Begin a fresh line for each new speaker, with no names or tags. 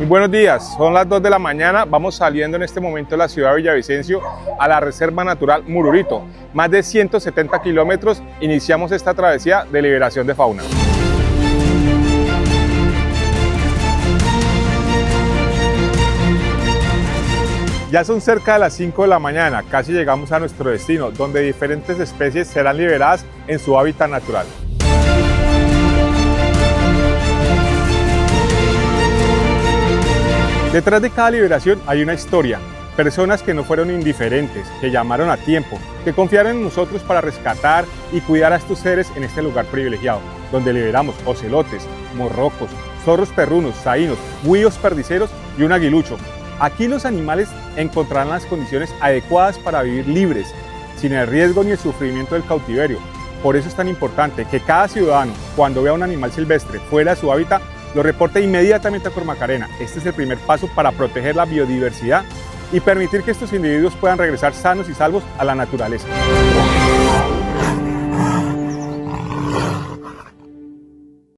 buenos días, son las 2 de la mañana, vamos saliendo en este momento de la ciudad de Villavicencio a la Reserva Natural Mururito. Más de 170 kilómetros, iniciamos esta travesía de liberación de fauna. Ya son cerca de las 5 de la mañana, casi llegamos a nuestro destino, donde diferentes especies serán liberadas en su hábitat natural. Detrás de cada liberación hay una historia, personas que no fueron indiferentes, que llamaron a tiempo, que confiaron en nosotros para rescatar y cuidar a estos seres en este lugar privilegiado, donde liberamos ocelotes, morrocos, zorros perrunos, saínos, güíos perdiceros y un aguilucho. Aquí los animales encontrarán las condiciones adecuadas para vivir libres, sin el riesgo ni el sufrimiento del cautiverio. Por eso es tan importante que cada ciudadano, cuando vea un animal silvestre fuera de su hábitat, lo reporte inmediatamente a Cormacarena. Este es el primer paso para proteger la biodiversidad y permitir que estos individuos puedan regresar sanos y salvos a la naturaleza.